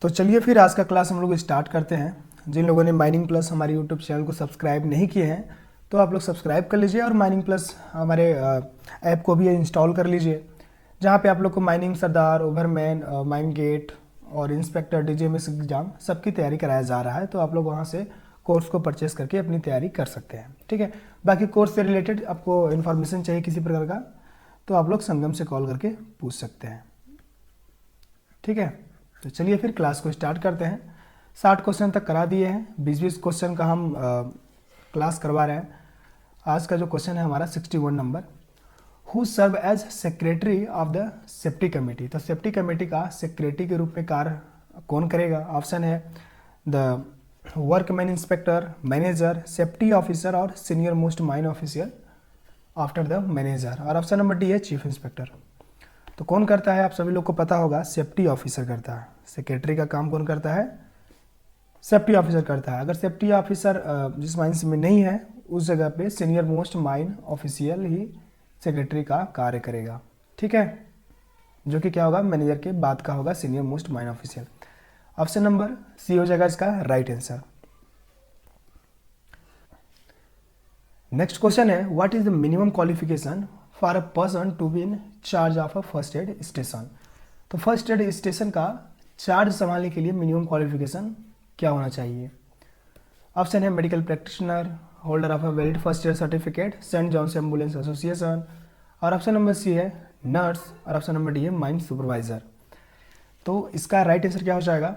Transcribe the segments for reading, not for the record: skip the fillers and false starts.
तो चलिए फिर आज का क्लास हम लोग स्टार्ट करते हैं। जिन लोगों ने माइनिंग प्लस हमारे यूट्यूब चैनल को सब्सक्राइब नहीं किए हैं तो आप लोग सब्सक्राइब कर लीजिए और माइनिंग प्लस हमारे ऐप को भी इंस्टॉल कर लीजिए, जहाँ पे आप लोग को माइनिंग सरदार, ओवरमैन, माइन गेट और इंस्पेक्टर, डीजीएमएस एग्जाम सबकी तैयारी कराया जा रहा है। तो आप लोग वहाँ से कोर्स को परचेस करके अपनी तैयारी कर सकते हैं। ठीक है, बाकी कोर्स से रिलेटेड आपको इन्फॉर्मेशन चाहिए किसी प्रकार का तो आप लोग संगम से कॉल करके पूछ सकते हैं। ठीक है, तो चलिए फिर क्लास को स्टार्ट करते हैं। 60 क्वेश्चन तक करा दिए हैं, 20-20 क्वेश्चन का हम क्लास करवा रहे हैं। आज का जो क्वेश्चन है हमारा 61 number, who serve as secretary of the safety committee. तो सेफ्टी कमेटी का सेक्रेटरी के रूप में कार्य कौन करेगा? ऑप्शन है the workman inspector, manager, safety officer और senior most mine officer after the manager. और ऑप्शन नंबर डी है चीफ इंस्पेक्टर। तो कौन करता है? आप सभी लोग को पता होगा, सेफ्टी ऑफिसर करता है। सेक्रेटरी का काम कौन करता है? सेफ्टी ऑफिसर करता है। अगर सेफ्टी ऑफिसर जिस माइंस में नहीं है उस जगह पे सीनियर मोस्ट माइन ऑफिशियल ही सेक्रेटरी का कार्य करेगा। ठीक है, जो कि क्या होगा? मैनेजर के बाद का होगा senior most mine official. Option number C हो जाएगा इसका राइट आंसर। नेक्स्ट क्वेश्चन है, what is the minimum qualification for a person to be in charge of a first aid station. तो फर्स्ट एड स्टेशन का charge संभालने के लिए minimum qualification क्या होना चाहिए? ऑप्शन है medical practitioner, holder of a valid first aid certificate, saint John's ambulance association, और ऑप्शन नंबर सी है नर्स, और ऑप्शन नंबर डी है माइन सुपरवाइजर। तो इसका राइट आंसर क्या हो जाएगा?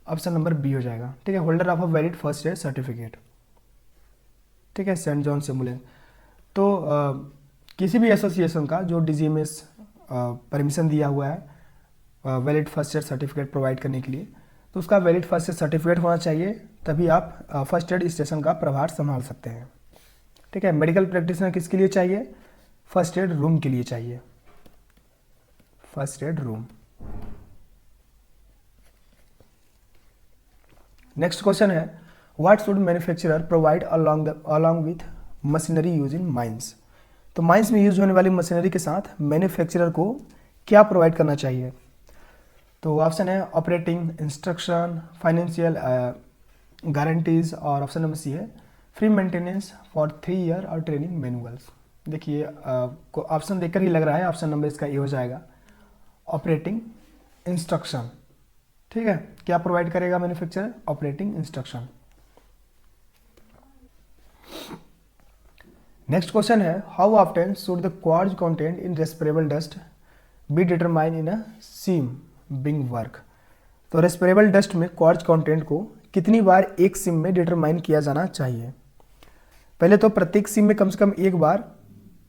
ऑप्शन नंबर बी हो जाएगा। ठीक है, holder of a valid first aid certificate. ठीक है, सेंट जॉन्स एम्बुलेंस। तो किसी भी एसोसिएशन का जो डीजीएमएस परमिशन दिया हुआ है valid first aid certificate provide करने के लिए, तो उसका वैलिड फर्स्ट एड सर्टिफिकेट होना चाहिए, तभी आप फर्स्ट एड स्टेशन का प्रभार संभाल सकते हैं। ठीक है, मेडिकल प्रैक्टिशनर किसके लिए चाहिए? फर्स्ट एड रूम के लिए चाहिए, first aid room. Next question है, what should manufacturer provide along with machinery use in mines. तो माइंस में यूज होने वाली मशीनरी के साथ मैन्युफैक्चरर को क्या प्रोवाइड करना चाहिए? तो ऑप्शन है ऑपरेटिंग इंस्ट्रक्शन, फाइनेंशियल गारंटीज, और ऑप्शन नंबर सी है फ्री मेंटेनेंस फॉर 3 ईयर और ट्रेनिंग मैनुअल्स। देखिए ऑप्शन देखकर ही लग रहा है ऑप्शन नंबर इसका ए हो जाएगा, ऑपरेटिंग इंस्ट्रक्शन। ठीक है, क्या प्रोवाइड करेगा manufacturer? Operating instruction. Next question है, how often should the quartz content in respirable dust be determine in a seam being work. तो रेस्पिरेबल डस्ट में क्वार्ज कंटेंट को कितनी बार एक सीम में डिटरमाइन किया जाना चाहिए? पहले तो प्रत्येक सीम में कम से कम एक बार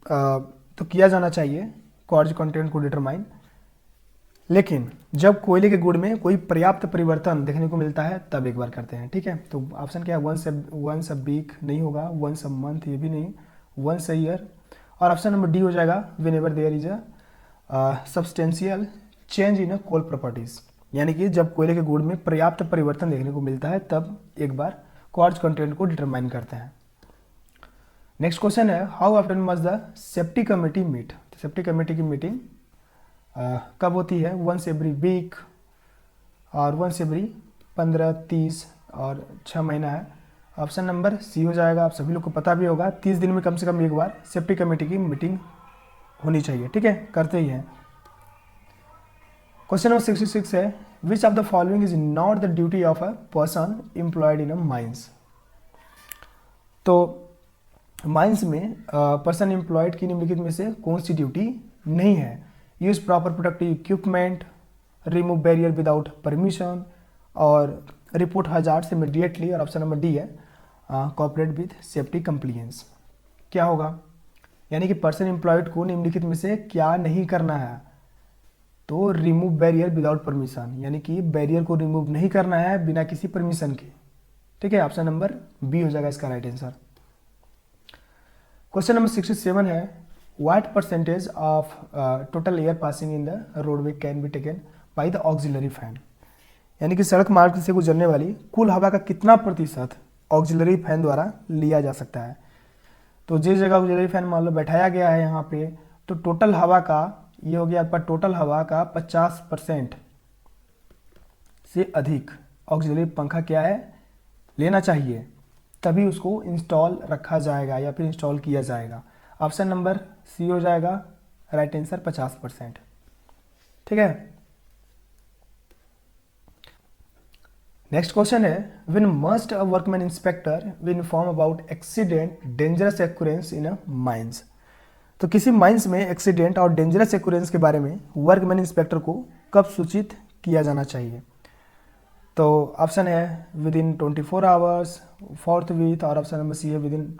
तो किया जाना चाहिए क्वार्ज कंटेंट को डिटरमाइन, लेकिन जब कोयले के गुण में कोई पर्याप्त परिवर्तन देखने को मिलता है तब एक बार करते हैं। ठीक है, तो ऑप्शन क्या है? वंस अ वीक नहीं होगा, वंस अ मंथ ये भी नहीं, वंस अ ईयर, और ऑप्शन नंबर डी हो जाएगा whenever there is a substantial change in a coal properties. यानी कि जब कोयले के गुण में पर्याप्त परिवर्तन देखने को मिलता है तब एक बार क्वार्ज कंटेंट को डिटरमाइन करते हैं। नेक्स्ट क्वेश्चन है, how often must the safety committee meet. Safety committee की मीटिंग कब होती है? वंस एवरी वीक, और वंस एवरी 15, 30 और 6 महीना है। ऑप्शन नंबर सी हो जाएगा। आप सभी लोग को पता भी होगा 30 दिन में कम से कम एक बार सेफ्टी कमेटी की मीटिंग होनी चाहिए। ठीक है, करते ही हैं। क्वेश्चन नंबर 66 है, which of the following is not the duty of a person employed in a mines. तो माइंस में पर्सन एम्प्लॉयड की निम्नलिखित में से कौन सी ड्यूटी नहीं है? Use proper protective equipment, remove barrier without permission, और रिपोर्ट हजार्ड्स इमीडिएटली, और ऑप्शन नंबर डी है कोऑपरेट विद सेफ्टी कंप्लायंस। क्या होगा? यानी कि पर्सन एम्प्लॉयड को निम्नलिखित में से क्या नहीं करना है? तो रिमूव बैरियर विदाउट परमिशन, यानी कि बैरियर को रिमूव नहीं करना है बिना किसी परमिशन के। ठीक है, ऑप्शन नंबर बी हो जाएगा इसका राइट आंसर। क्वेश्चन नंबर 67 है, what percentage of total air passing in the roadway can be taken by the auxiliary fan. यानी कि सड़क मार्ग से गुजरने वाली कुल हवा का कितना प्रतिशत ऑक्सिलरी फैन द्वारा लिया जा सकता है? तो जिस जगह ऑक्सिलरी फैन मान लो बैठाया गया है यहाँ पे, तो टोटल हवा का ये हो गया आपका, टोटल हवा का 50% से अधिक ऑक्सिलरी पंखा क्या है लेना चाहिए, तभी उसको इंस्टॉल रखा जाएगा या फिर इंस्टॉल किया जाएगा। ऑप्शन नंबर सी हो जाएगा राइट आंसर 50%। ठीक है, नेक्स्ट क्वेश्चन है when must a workman inspector will inform about accident dangerous occurrence in a mines. तो किसी माइंस में एक्सीडेंट और डेंजरस एक्यूरेंस के बारे में वर्कमैन इंस्पेक्टर को कब सूचित किया जाना चाहिए। तो ऑप्शन है within 24 hours, fourth week, और ऑप्शन नंबर सी है विद इन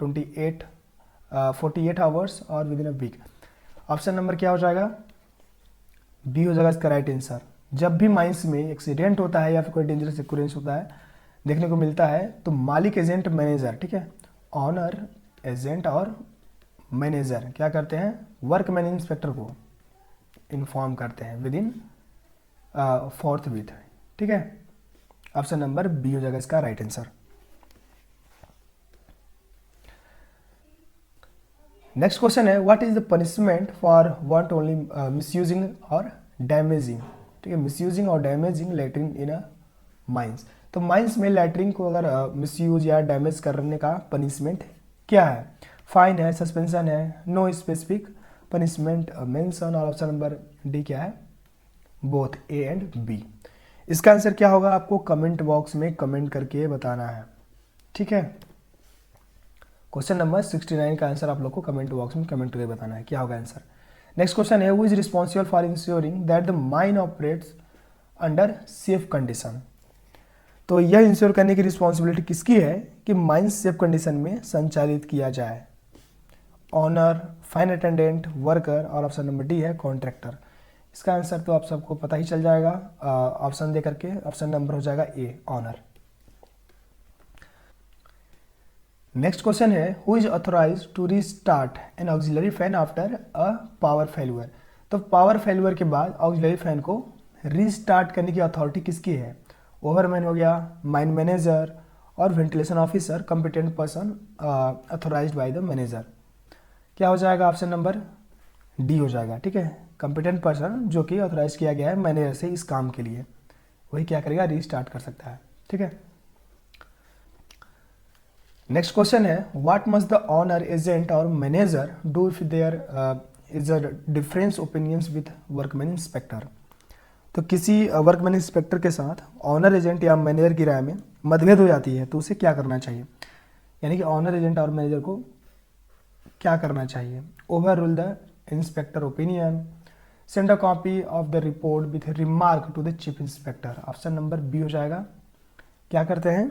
48 आवर्स और within a week. Option number क्या हो जाएगा, बी हो जाएगा इसका राइट आंसर। जब भी माइंस में एक्सीडेंट होता है या फिर कोई डेंजरस एक्यूरेंस होता है देखने को मिलता है तो मालिक, एजेंट, मैनेजर, ठीक है, ऑनर, एजेंट और मैनेजर क्या करते हैं, वर्कमैन इंस्पेक्टर को इन्फॉर्म करते हैं विद इन फोर्थ वीक। ठीक है, ऑप्शन नंबर बी हो जाएगा इसका राइट आंसर। नेक्स्ट क्वेश्चन है what is the punishment for want only misusing और डैमेजिंग। ठीक है, मिसयूजिंग और damaging latrine in a mines. तो माइंस में लैट्रिन को अगर मिसयूज या डैमेज करने का पनिशमेंट क्या है, फाइन है, सस्पेंशन है, नो स्पेसिफिक पनिशमेंट मेंशन, और ऑप्शन नंबर डी क्या है, बोथ ए एंड बी। इसका आंसर क्या होगा आपको कमेंट बॉक्स में कमेंट करके बताना है। ठीक है, क्वेश्चन नंबर 69 का आंसर आप लोग को कमेंट बॉक्स में कमेंट करके बताना है क्या होगा आंसर। नेक्स्ट क्वेश्चन है who is responsible for ensuring that the mine operates under safe condition. तो यह इंश्योर करने की रिस्पॉन्सिबिलिटी किसकी है कि माइन सेफ कंडीशन में संचालित किया जाए, ऑनर, फाइन अटेंडेंट, वर्कर, और ऑप्शन नंबर डी है कॉन्ट्रैक्टर। इसका आंसर तो आप सबको पता ही चल जाएगा ऑप्शन दे करके। ऑप्शन नंबर हो जाएगा ए, ऑनर। नेक्स्ट क्वेश्चन है who is authorize to restart an auxiliary fan after a power failure. तो पावर फेल्यूर के बाद ऑक्सिलरी फैन को रीस्टार्ट करने की अथॉरिटी किसकी है, ओवरमैन हो गया, माइन मैनेजर, और ventilation officer, competent person authorized by the manager. क्या हो जाएगा, ऑप्शन नंबर डी हो जाएगा। ठीक है, कॉम्पिटेंट पर्सन जो कि ऑथोराइज किया गया है मैनेजर से इस काम के लिए, वही क्या करेगा, रीस्टार्ट कर सकता है। ठीक है, नेक्स्ट क्वेश्चन है what must the owner, agent और manager do if there is a difference opinions with workman inspector. तो किसी वर्कमैन इंस्पेक्टर के साथ ऑनर, एजेंट या मैनेजर की राय में मतभेद हो जाती है तो उसे क्या करना चाहिए, यानी कि ऑनर, एजेंट और मैनेजर को क्या करना चाहिए, overrule the inspector opinion, send a copy of the report with remark to the chief inspector. Option number B हो जाएगा। क्या करते हैं,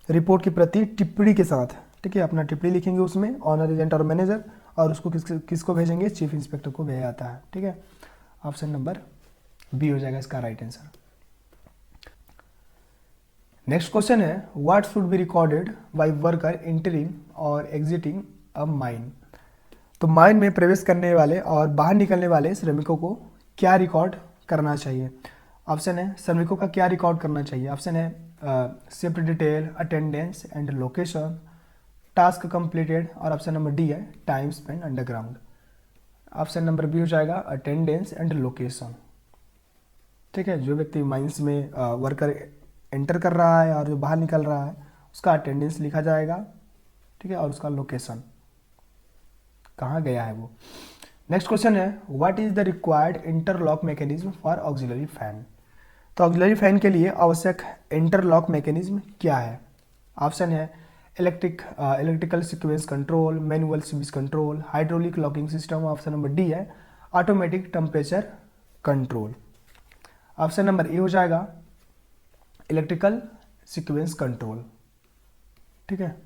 रिपोर्ट की प्रति टिप्पणी के साथ, ठीक है, अपना टिप्पणी लिखेंगे उसमें, ऑनर, एजेंट और मैनेजर, और उसको किसको भेजेंगे, चीफ इंस्पेक्टर को भेजा जाता है। ठीक है, ऑप्शन नंबर बी हो जाएगा इसका राइट आंसर। नेक्स्ट क्वेश्चन है what should be recorded by worker entering और एग्जिटिंग अ माइन। तो माइन में प्रवेश करने वाले और बाहर निकलने वाले श्रमिकों को क्या रिकॉर्ड करना चाहिए। ऑप्शन है श्रमिकों का क्या रिकॉर्ड करना चाहिए, ऑप्शन है shift detail, attendance and location, task completed, और ऑप्शन नंबर डी है time spend underground. Option number B हो जाएगा अटेंडेंस एंड लोकेशन। ठीक है, जो व्यक्ति माइंस में वर्कर एंटर कर रहा है और जो बाहर निकल रहा है उसका अटेंडेंस लिखा जाएगा। ठीक है, और उसका लोकेशन कहाँ गया है वो। नेक्स्ट क्वेश्चन है what is the required interlock mechanism for auxiliary fan. तो ऑक्सिलरी फैन के लिए आवश्यक इंटरलॉक मैकेनिज्म क्या है। ऑप्शन है electrical sequence control, manual switch control, hydraulic locking system, option number D है automatic temperature control. Option number A हो जाएगा इलेक्ट्रिकल सीक्वेंस कंट्रोल। ठीक है,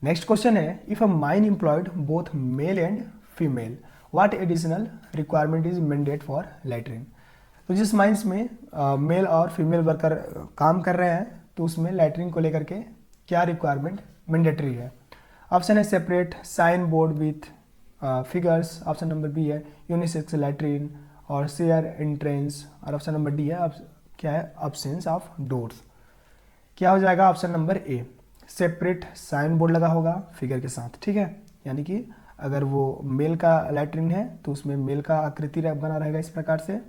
नेक्स्ट क्वेश्चन है if a mine employed both male and female what additional requirement is mandate for latrine. तो जिस mines में mail और फीमेल वर्कर काम कर रहे हैं तो उसमें लैट्रिन को लेकर के क्या रिक्वायरमेंट मैंडेटरी है। ऑप्शन है separate sign board with figures, option number B है यूनिसेक्स लैट्रिन और शेयर एंट्रेंस, और ऑप्शन नंबर डी है क्या है अब्सेंस ऑफ डोर्स। क्या हो जाएगा option number A, separate sign board लगा होगा फिगर के साथ। ठीक है, यानी कि अगर वो मेल का लैट्रिन है तो उसमें मेल का आकृति बना रहेगा इस प्रकार से,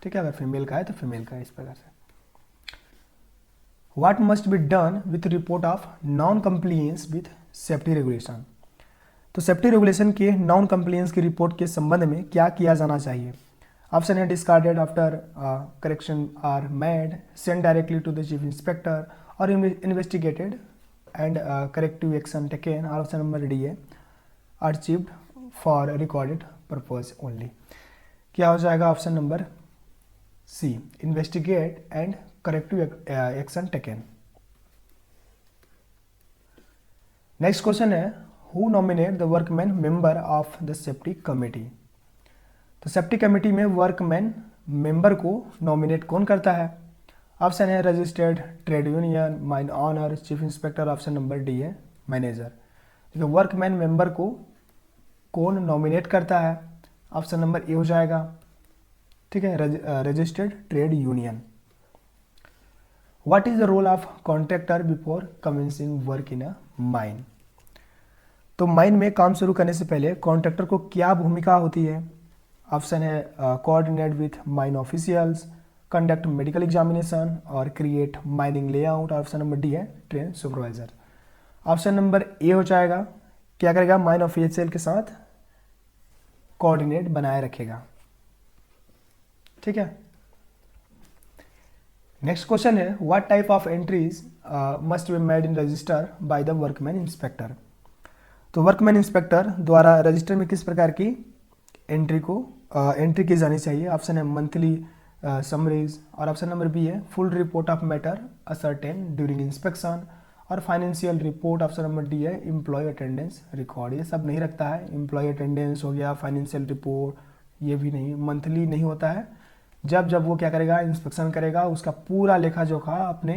ठीक है, अगर फीमेल का है तो फीमेल का है, इस प्रकार से। What must be done with report of non compliance with safety regulation. तो सेफ्टी रेगुलेशन के नॉन कंप्लीएंस की रिपोर्ट के संबंध में क्या किया जाना चाहिए। ऑप्शन है discarded after correction are made, send directly to the chief inspector और investigated and corrective action taken. और ऑप्शन नंबर डी है archived for recorded purpose only. क्या हो जाएगा option number C, investigate and corrective action taken. Next question है who nominate the workman member of the safety committee. तो safety committee में workman member को nominate कौन करता है। ऑप्शन है registered trade union, mine owner, chief inspector. Option number D है manager. देखिए वर्कमैन मेंबर को कौन नॉमिनेट करता है, ऑप्शन नंबर ए हो जाएगा, ठीक है, registered trade union. What is the role of contractor before commencing work in a mine. तो माइन में काम शुरू करने से पहले कॉन्ट्रैक्टर को क्या भूमिका होती है। ऑप्शन है coordinate with mine officials, conduct medical examination और create mining layout. Option number D है train supervisor. Option number A हो जाएगा, क्या करेगा, माइन ऑफिशियल के साथ कोऑर्डिनेट बनाए रखेगा, ठीक है। नेक्स्ट क्वेश्चन है what type of entries must be made in register by the workman inspector. तो वर्कमैन इंस्पेक्टर द्वारा रजिस्टर में किस प्रकार की एंट्री की जानी चाहिए। ऑप्शन है मंथली समरीज और ऑप्शन नंबर बी है full report of matter ascertain during inspection और financial report. Option number D है एम्प्लॉय अटेंडेंस रिकॉर्ड। ये सब नहीं रखता है, एम्प्लॉय अटेंडेंस हो गया, फाइनेंशियल रिपोर्ट ये भी नहीं, मंथली नहीं होता है। जब वो क्या करेगा, इंस्पेक्शन करेगा, उसका पूरा लेखा जोखा अपने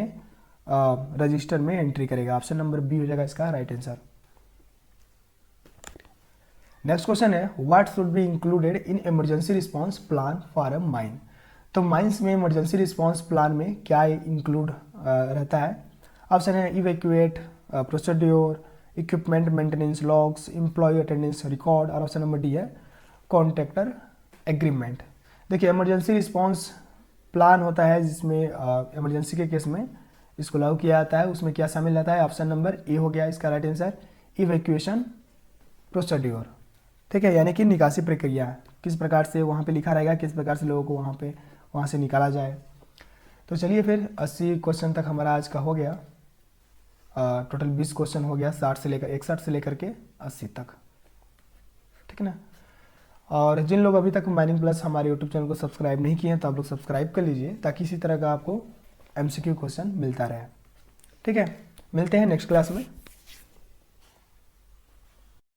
रजिस्टर में एंट्री करेगा। ऑप्शन नंबर बी हो जाएगा इसका राइट आंसर। नेक्स्ट क्वेश्चन है what should be included in emergency response plan for a mine. तो माइंस में इमरजेंसी रिस्पांस प्लान में क्या इंक्लूड रहता है। ऑप्शन है evacuate procedure, equipment maintenance logs, employ attendance record और ऑप्शन नंबर डी है कॉन्ट्रैक्टर एग्रीमेंट। देखिए इमरजेंसी रिस्पांस प्लान होता है जिसमें इमरजेंसी के केस में इसको लागू किया जाता है, उसमें क्या शामिल रहता है। ऑप्शन नंबर ए हो गया इसका राइट आंसर, इवैक्यूएशन प्रोसीड्योर, ठीक है, यानी कि निकासी प्रक्रिया किस प्रकार से वहाँ पे लिखा रहेगा, किस प्रकार से लोगों को वहाँ से निकाला जाए। तो चलिए फिर 80 क्वेश्चन तक हमारा आज का हो गया। टोटल 20 क्वेश्चन हो गया 61 से लेकर के 80 तक, ठीक है ना। और जिन लोग अभी तक माइनिंग प्लस हमारे यूट्यूब चैनल को सब्सक्राइब नहीं किए हैं तो आप लोग सब्सक्राइब कर लीजिए ताकि इसी तरह का आपको MCQ क्वेश्चन मिलता रहे, ठीक है। मिलते हैं नेक्स्ट क्लास में।